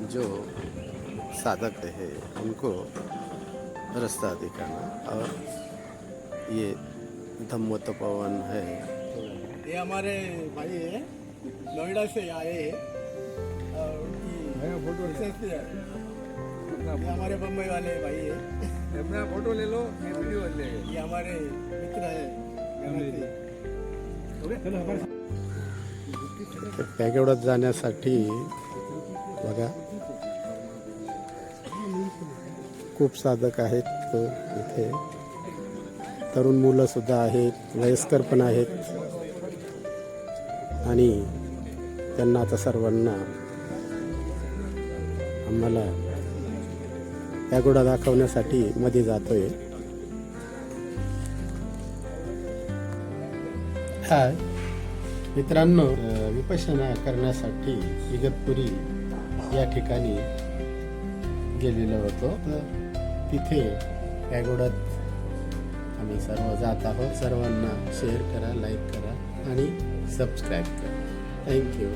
जो साधक है उनको रास्ता दिखाना। और ये धम्म तपोवन है। ये हमारे भाई है, नोएडा से आए हैं और उनकी फोटो है। ये हमारे बम्बई वाले भाई है, अपना फोटो ले लो, ये वीडियो ले। ये हमारे मित्र है। पॅगोडात जाण्यासाठी बघा खूप साधक आहेत इथे, तरुण मुलं सुद्धा आहेत, वयस्कर पण आहेत आणि त्यांना आता सर्वांना आम्हाला पॅगोडा दाखवण्यासाठी मध्ये जातोय। हाय मित्रांनो, विपश्यना करण्यासाठी इगतपुरी या ठिकाणी गेलेलो होतो। तिथे पॅगोडात आम्ही सर्व जात आहोत। सर्वांना शेअर करा, लाईक करा आणि सबस्क्राईब करा। थँक्यू।